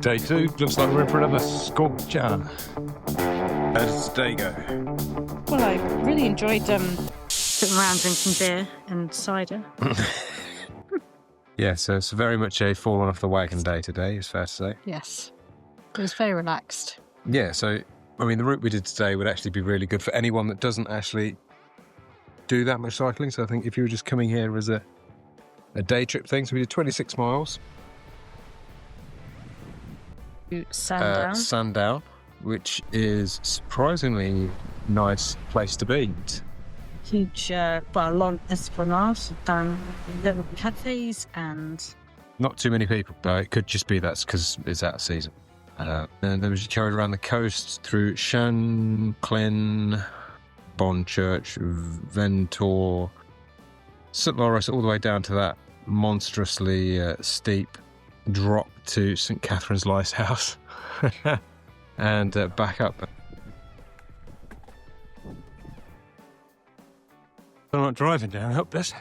Day 2, looks like we're in for another scorcher. How does today go? Well, I really enjoyed sitting around drinking beer and cider. Yeah, so it's very much a fallen off the wagon day today, it's fair to say. Yes, it was very relaxed. Yeah, so, I mean, the route we did today would actually be really good for anyone that doesn't actually do that much cycling. So I think if you were just coming here as a day trip thing, so we did 26 miles. Sandown. Sandown, which is surprisingly nice place to be. Huge, long esplanade, little cafes and... Not too many people, though. It could just be that's because it's out of season. And then we carried around the coast through Shanklin, Bonchurch, Ventor, St. Lawrence, all the way down to that monstrously steep drop to St. Catherine's Lighthouse and back up. I'm not driving down, I hope this.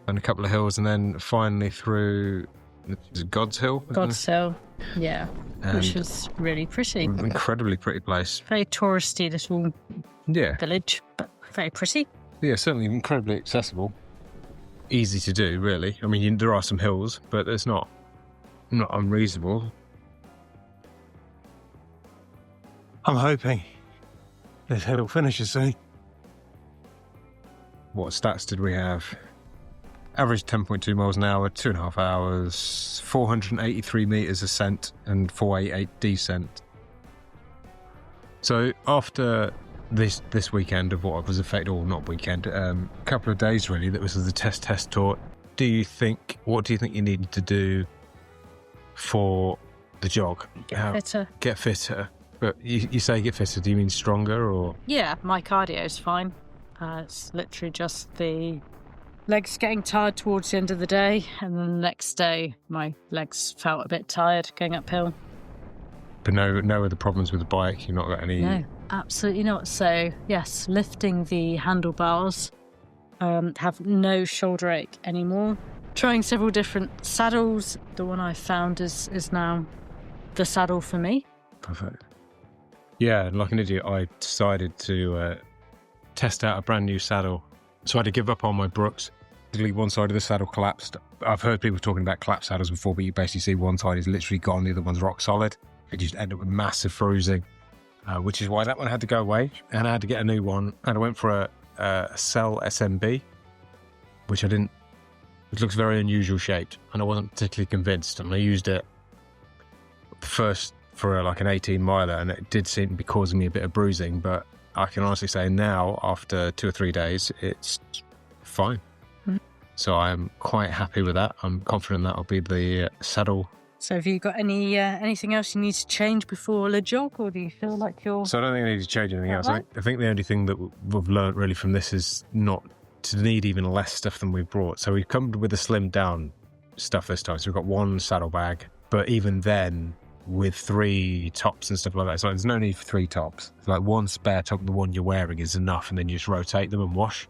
And a couple of hills, and then finally through God's Hill. God's Hill, yeah, and which was really pretty. Incredibly pretty place. Very touristy little village, but very pretty. Yeah, certainly incredibly accessible. Easy to do, really. I mean, there are some hills, but it's not unreasonable. I'm hoping this hill finishes soon. What stats did we have? Average 10.2 miles an hour, 2.5 hours, 483 metres ascent and 488 descent. So after this weekend of what was affected, or not weekend, a couple of days really, that was the test tour. What do you think you needed to do for the jog? Get fitter. But you say get fitter, do you mean stronger or? Yeah, my cardio is fine. It's literally just the legs getting tired towards the end of the day, and then the next day my legs felt a bit tired going uphill. But no other problems with the bike? You've not got any? No, absolutely not. So yes, lifting the handlebars, have no shoulder ache anymore. Trying several different saddles. The one I found is now the saddle for me. Perfect. Yeah, and like an idiot, I decided to test out a brand new saddle. So I had to give up on my Brooks. One side of the saddle collapsed. I've heard people talking about collapsed saddles before, but you basically see one side is literally gone, the other one's rock solid. It just ended up with massive bruising, which is why that one had to go away, and I had to get a new one. And I went for a Cell SMB, which it looks very unusual shaped, and I wasn't particularly convinced. And I used it first for like an 18 miler, and it did seem to be causing me a bit of bruising, but I can honestly say now, after 2 or 3 days, it's fine. So I'm quite happy with that. I'm confident that'll be the saddle. So have you got anything else you need to change before the jog, or do you feel like you're... So I don't think I need to change anything else. Right? I think the only thing that we've learned really from this is not to need even less stuff than we've brought. So we've come with a slimmed down stuff this time. So we've got one saddlebag, but even then, with 3 tops and stuff like that, so there's no need for 3 tops. It's like one spare top, the one you're wearing is enough, and then you just rotate them and wash.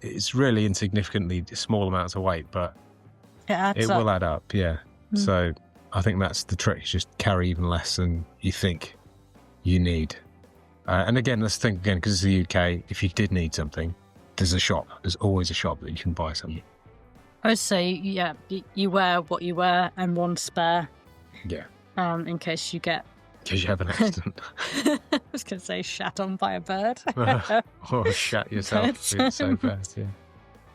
It's really insignificantly small amounts of weight, but it will add up, yeah. So I think that's the trick, just carry even less than you think you need. And again, let's think again, because it's the UK, if you did need something, there's a shop. There's always a shop that you can buy something. I would say, yeah, you wear what you wear and one spare. Yeah. In case you get... In case you have an accident. I was going to say shat on by a bird. Or shat yourself. It's so bad, yeah.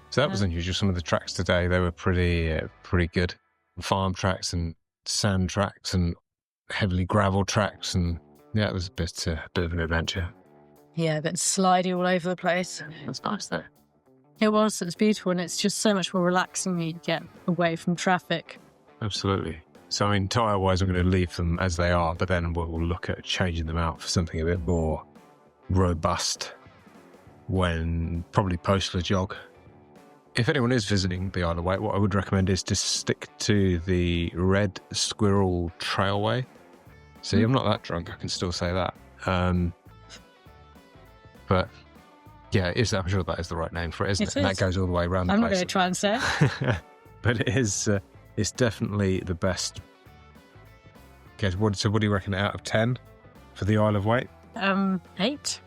So that was unusual. Some of the tracks today, they were pretty good. Farm tracks and sand tracks and heavily gravel tracks, and yeah, it was a bit of an adventure. Yeah, a bit slidey all over the place. That's nice though. It was beautiful, and it's just so much more relaxing when you get away from traffic. Absolutely. So I mean, tyre-wise, I'm going to leave them as they are, but then we'll look at changing them out for something a bit more robust when probably post the jog. If anyone is visiting the Isle of Wight, what I would recommend is to stick to the Red Squirrel Trailway. See, I'm not that drunk, I can still say that. But yeah, I'm sure that is the right name for it, isn't it? And that goes all the way around the place. I'm not going to try and say it. But it is, it's definitely the best Okay, so what do you reckon out of 10 for the Isle of Wight? 8.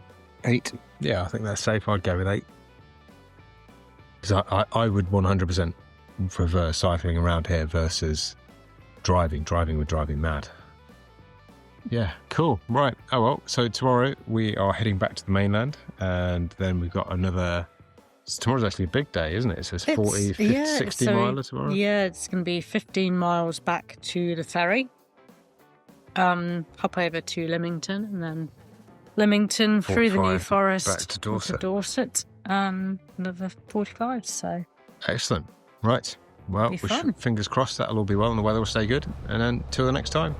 8. Yeah, I think that's safe. I'd go with 8. Because I would 100% prefer cycling around here versus driving. Driving would drive me mad. Yeah, cool. Right. Oh, well, so tomorrow we are heading back to the mainland, and then we've got another... Tomorrow's actually a big day, isn't it? It says 40, 50, 60 miler tomorrow. Yeah, it's going to be 15 miles back to the ferry. Hop over to Lymington, and then Lymington through the New Forest back to Dorset. Another 45, so... Excellent. Right. Well, fingers crossed that'll all be well and the weather will stay good. And then till the next time.